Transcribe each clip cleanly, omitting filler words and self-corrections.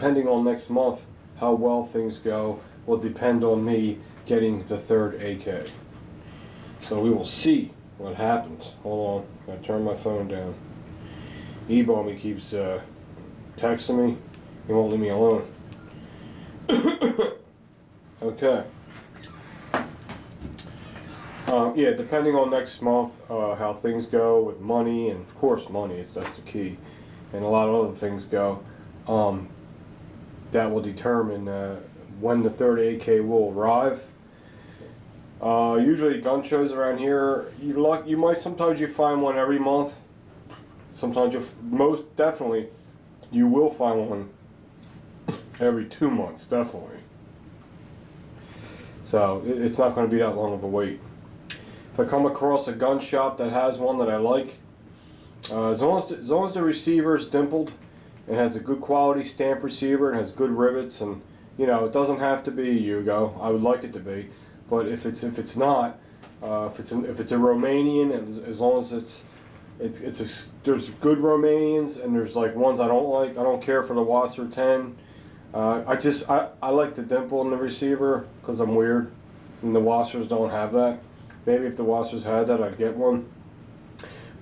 depending on next month, how well things go will depend on me getting the third AK. So we will see what happens. Hold on, I gotta turn my phone down. E-Bomb keeps texting me. He won't leave me alone. Okay. Yeah, depending on next month, how things go with money, and of course money, that's the key, and a lot of other things go, that will determine when the third AK will arrive. Usually gun shows around here, you might sometimes you find one every month. Sometimes most definitely you will find one every 2 months, definitely. So it's not going to be that long of a wait. If I come across a gun shop that has one that I like, as long as the receiver is dimpled and has a good quality stamp receiver and has good rivets, and you know, it doesn't have to be Yugo. I would like it to be, but if it's not, if it's a Romanian, and as long as there's good Romanians, and there's like ones I don't like. I don't care for the Wasser 10. I like the dimple in the receiver because I'm weird, and the Wassers don't have that. Maybe if the Wassers had that, I'd get one.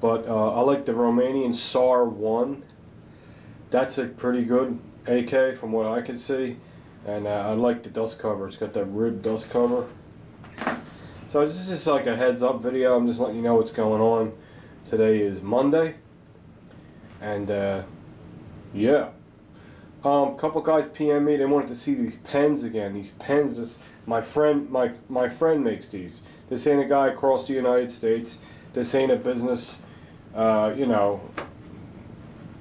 But I like the Romanian SAR 1. That's a pretty good AK from what I can see. And I like the dust cover. It's got that ribbed dust cover. So this is just like a heads up video. I'm just letting you know what's going on. Today is Monday. And yeah. Couple guys PM me. They wanted to see these pens again. These pens, my friend makes these. This ain't a guy across the United States. This ain't a business, you know,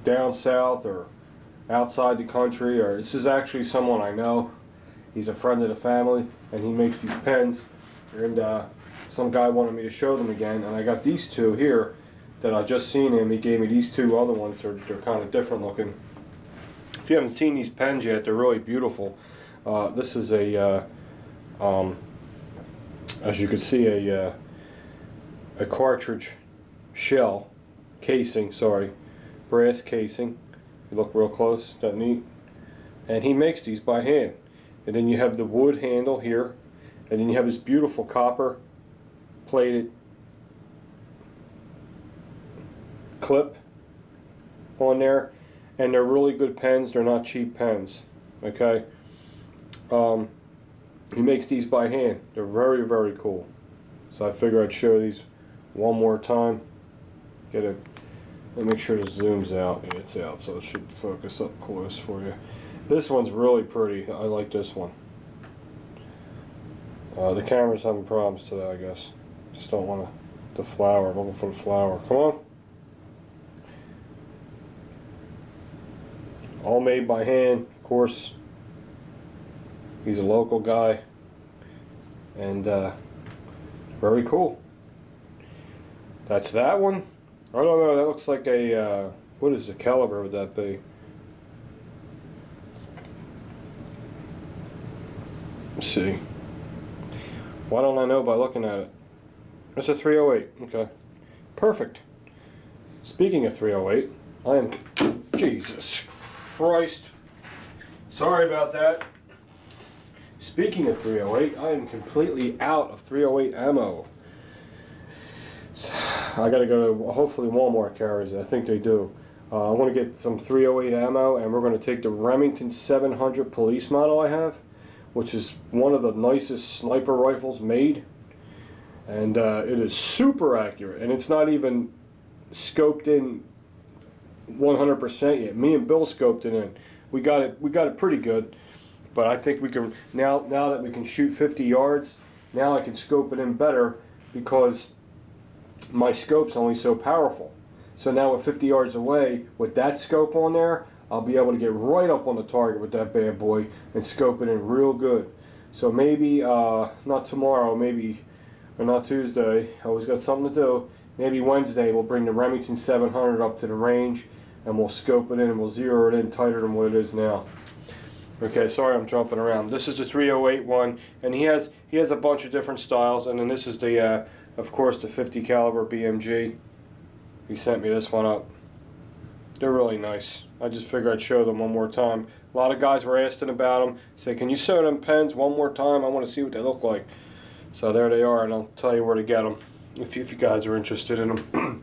down south or outside the country. Or this is actually someone I know. He's a friend of the family, and he makes these pens. And some guy wanted me to show them again, and I got these two here that I just seen him. He gave me these two other ones. They're kind of different looking. If you haven't seen these pens yet, they're really beautiful. This is a as you can see, a cartridge shell casing, sorry, brass casing. You look real close, isn't that neat? And he makes these by hand. And then you have the wood handle here, and then you have this beautiful copper plated clip on there. And they're really good pens. They're not cheap pens, okay? He makes these by hand. They're very, very cool. So I figure I'd show these one more time. Let me make sure this zooms out. Yeah, it's out, so it should focus up close for you. This one's really pretty. I like this one. The camera's having problems today, I guess. Just don't want the flower. I'm looking for the flower. Come on. All made by hand, of course. He's a local guy, and very cool. That's that one. I don't know, that looks like a, what is the caliber would that be? Let's see. Why don't I know by looking at it? It's a 308, okay. Perfect. Speaking of 308, I am, Jesus Christ. Sorry about that. Speaking of 308, I am completely out of 308 ammo. I gotta go to, hopefully Walmart carries it. I think they do. I want to get some 308 ammo, and we're going to take the Remington 700 police model I have, which is one of the nicest sniper rifles made. And it is super accurate, and it's not even scoped in 100% yet. Me and Bill scoped it in. We got it pretty good. But I think we can, now that we can shoot 50 yards, now I can scope it in better because my scope's only so powerful. So now with 50 yards away, with that scope on there, I'll be able to get right up on the target with that bad boy and scope it in real good. So maybe, not tomorrow, maybe, or not Tuesday, I always got something to do, maybe Wednesday we'll bring the Remington 700 up to the range and we'll scope it in and we'll zero it in tighter than what it is now. Okay, sorry I'm jumping around. This is the 308 one, and he has a bunch of different styles, and then this is the, of course, the 50 caliber BMG. He sent me this one up. They're really nice. I just figured I'd show them one more time. A lot of guys were asking about them. Say, can you show them pens one more time? I want to see what they look like. So there they are, and I'll tell you where to get them if you guys are interested in them.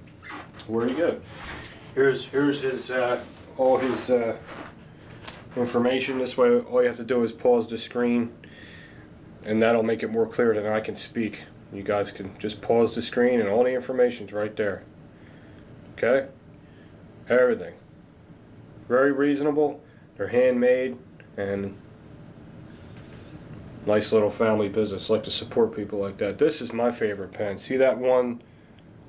Where do you get it? Here's his all his information. This way, all you have to do is pause the screen, and that'll make it more clear than I can speak. You guys can just pause the screen, and all the information's right there. Okay? Everything. Very reasonable. They're handmade, and nice little family business. I like to support people like that. This is my favorite pen. See that one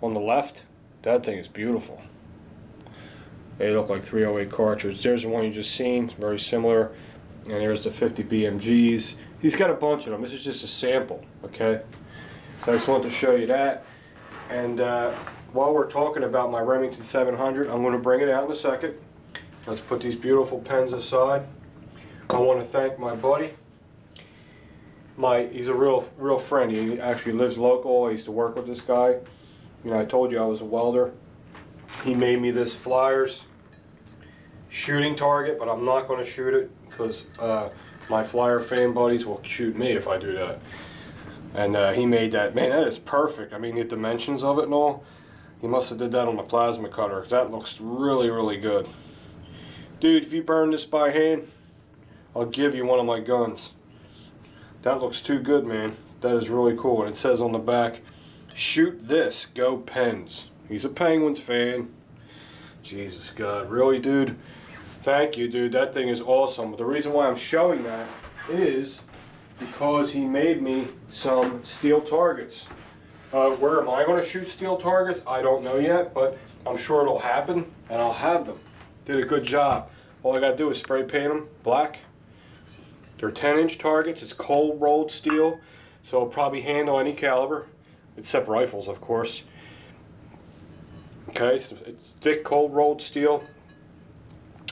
on the left? That thing is beautiful. They look like 308 cartridge. There's the one you just seen. It's very similar. And there's the 50 BMGs. He's got a bunch of them. This is just a sample, okay? So I just wanted to show you that. And while we're talking about my Remington 700, I'm going to bring it out in a second. Let's put these beautiful pens aside. I want to thank my buddy. He's a real friend. He actually lives local. I used to work with this guy. You know, I told you I was a welder. He made me this Flyers shooting target, but I'm not going to shoot it because my Flyer fan buddies will shoot me if I do that. And he made that. Man, that is perfect. I mean, the dimensions of it and all. He must have did that on the plasma cutter, because that looks really, really good. Dude, if you burn this by hand, I'll give you one of my guns. That looks too good, man. That is really cool. And it says on the back, shoot this, go Pens. He's a Penguins fan. Jesus God, really, dude? Thank you, dude. That thing is awesome. But the reason why I'm showing that is because he made me some steel targets. Where am I going to shoot steel targets? I don't know yet, but I'm sure it'll happen, and I'll have them. Did a good job. All I got to do is spray paint them black. They're 10-inch targets. It's cold rolled steel, so it'll probably handle any caliber, except rifles, of course. Okay, it's thick, cold rolled steel.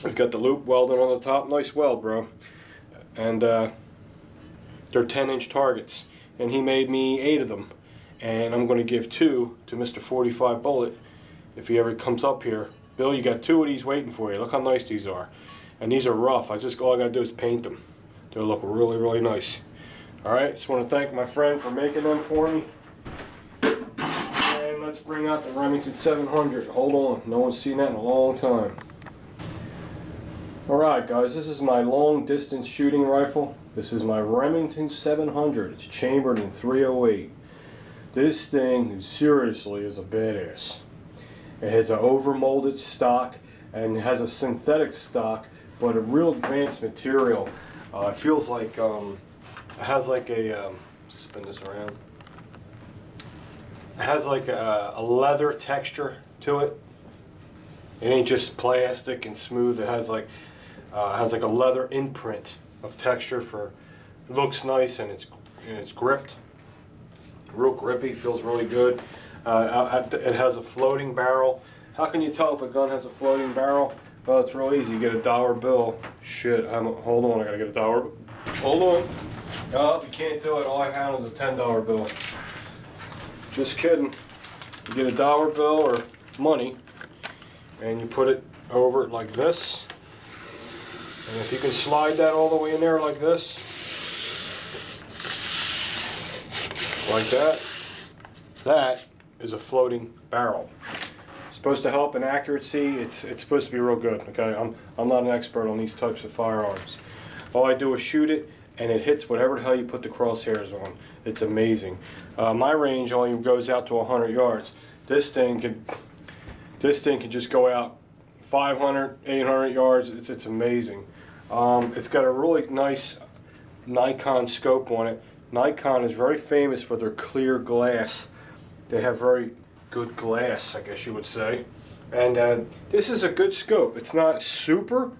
It's got the loop welding on the top. Nice weld, bro. And they're 10-inch targets, and he made me 8 of them. And I'm going to give 2 to Mr. 45 Bullet if he ever comes up here. Bill, you got 2 of these waiting for you. Look how nice these are. And these are rough. All I got to do is paint them. They'll look really, really nice. Alright, just want to thank my friend for making them for me. And let's bring out the Remington 700. Hold on, no one's seen that in a long time. Alright guys, this is my long distance shooting rifle. This is my Remington 700. It's chambered in 308. This thing seriously is a badass. It has an overmolded stock and it has a synthetic stock, but a real advanced material. It feels like it has like a spin this around. It has like a leather texture to it. It ain't just plastic and smooth. It has like a leather imprint of texture. It looks nice and it's gripped. Real grippy, feels really good. It has a floating barrel. How can you tell if a gun has a floating barrel? Well, it's real easy. You get a dollar bill. Shit, hold on, I gotta get a dollar. Hold on. Oh, you can't do it. All I have is a $10 bill. Just kidding. You get a dollar bill or money, and you put it over it like this. And if you can slide that all the way in there like this, like that, that is a floating barrel. Supposed to help in accuracy. It's supposed to be real good. Okay, I'm not an expert on these types of firearms. All I do is shoot it, and it hits whatever the hell you put the crosshairs on. It's amazing. My range only goes out to 100 yards. This thing can just go out 500, 800 yards. It's amazing. It's got a really nice Nikon scope on it. Nikon is very famous for their clear glass. They have very good glass, I guess you would say. And this is a good scope. It's not super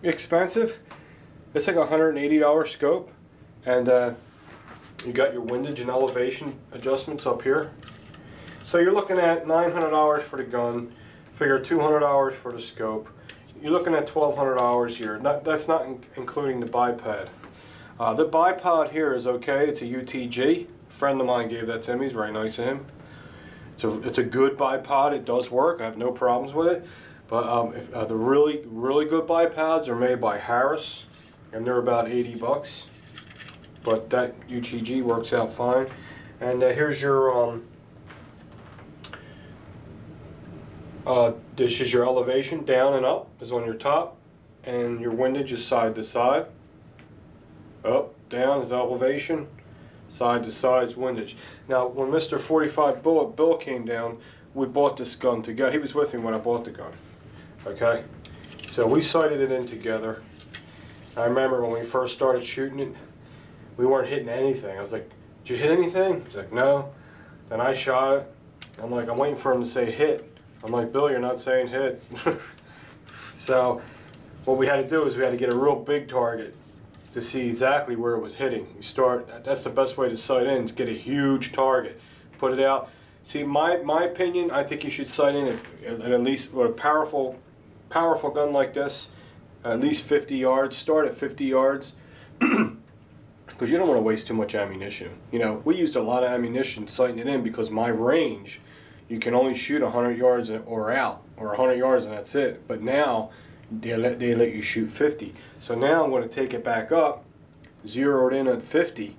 expensive. It's like a $180 scope. And you got your windage and elevation adjustments up here. So you're looking at $900 for the gun. Figure $200 for the scope. You're looking at $1,200 here. That's not including the bipod. The bipod here is okay. It's a UTG. A friend of mine gave that to me. He's very nice of him. It's a good bipod. It does work. I have no problems with it. But the really good bipods are made by Harris, and they're about 80 bucks. But that UTG works out fine. And here's your this is your elevation. Down and up is on your top, and your windage is side to side. Up, down is elevation, side to side is windage. Now, when Mr. 45 Bullet Bill came down, we bought this gun together. He was with me when I bought the gun. Okay, so we sighted it in together. I remember when we first started shooting it, we weren't hitting anything. I was like, "Did you hit anything?" He's like, "No." Then I shot it. I'm like, I'm waiting for him to say hit. I'm like, "Bill, you're not saying hit." So what we had to do is we had to get a real big target to see exactly where it was hitting. You start. That's the best way to sight in, is get a huge target, put it out. See, my opinion, I think you should sight in at least with a powerful gun like this, at least 50 yards. Start at 50 yards, because you don't want to waste too much ammunition. You know, we used a lot of ammunition sighting it in because my range, you can only shoot 100 yards or out, or 100 yards and that's it. But now they let you shoot 50. So now I'm going to take it back up, zero it in at 50,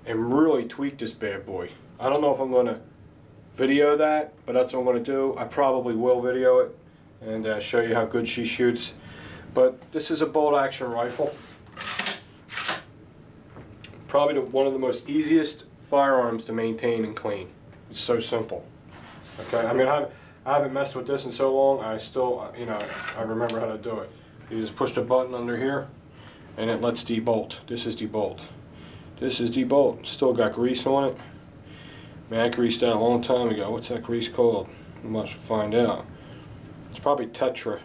and really tweak this bad boy. I don't know if I'm going to video that, but that's what I'm going to do. I probably will video it and show you how good she shoots. But this is a bolt action rifle. Probably one of the most easiest firearms to maintain and clean. It's so simple. Okay, I mean, I haven't messed with this in so long. I still, you know, I remember how to do it. You just push the button under here, and it lets debolt. This is debolt. This is debolt. Still got grease on it. Man, I greased that a long time ago. What's that grease called? We must find out. It's probably Tetra.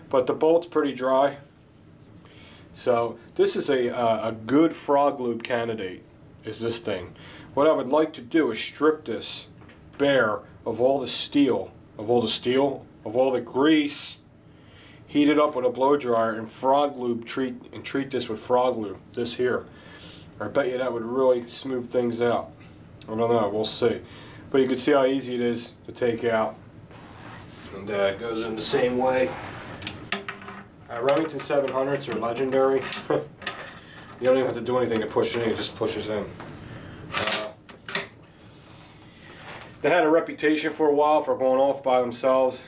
But the bolt's pretty dry. So this is a good frog lube candidate, is this thing. What I would like to do is strip this bare of all the steel, of all the grease, heat it up with a blow dryer and frog lube treat this with frog lube, this here. I bet you that would really smooth things out. I don't know, we'll see. But you can see how easy it is to take out. And it goes in the same way. Remington 700s are legendary. You don't even have to do anything to push it in, it just pushes in. They had a reputation for a while for going off by themselves.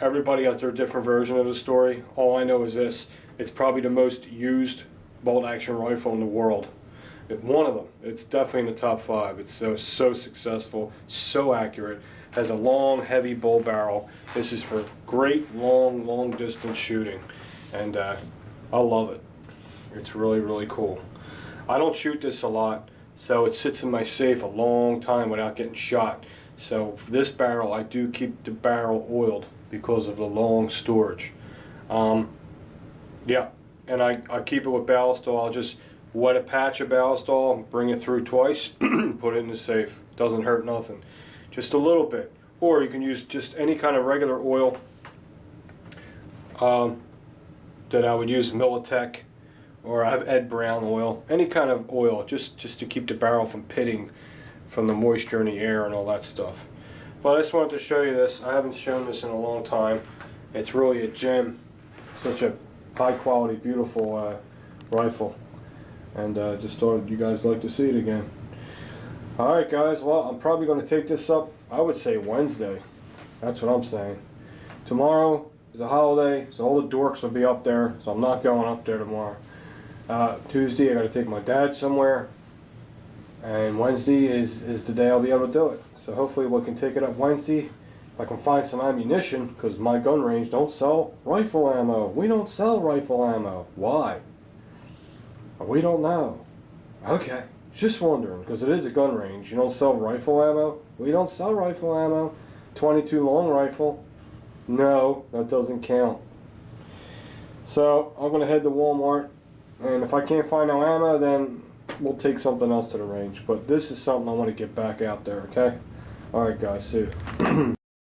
Everybody has their different version of the story. All I know is this: it's probably the most used bolt action rifle in the world. One of them. It's definitely in the top 5. It's so successful, so accurate. Has a long, heavy bull barrel. This is for great long distance shooting, and I love it. It's really cool. I don't shoot this a lot, so it sits in my safe a long time without getting shot. So for this barrel, I do keep the barrel oiled because of the long storage. Yeah, and I keep it with ballast oil. I'll just wet a patch of ballast oil, bring it through twice, put it in the safe. Doesn't hurt nothing. Just a little bit. Or you can use just any kind of regular oil that I would use, Militech, or I have Ed Brown oil. Any kind of oil, just to keep the barrel from pitting from the moisture in the air and all that stuff. But I just wanted to show you this. I haven't shown this in a long time. It's really a gem. Such a high quality, beautiful rifle. And just thought you guys like to see it again. Alright guys, well, I'm probably going to take this up, I would say Wednesday. That's what I'm saying. Tomorrow is a holiday, so all the dorks will be up there, so I'm not going up there tomorrow. Tuesday I got to take my dad somewhere. And Wednesday is the day I'll be able to do it. So hopefully we can take it up Wednesday. If I can find some ammunition, because my gun range don't sell rifle ammo. We don't sell rifle ammo. Why? We don't know. Okay, just wondering, because it is a gun range. You don't sell rifle ammo? We don't sell rifle ammo. 22 long rifle? No, that doesn't count. So I'm going to head to Walmart, and if I can't find no ammo, then we'll take something else to the range. But this is something I want to get back out there, okay? Alright guys, see you.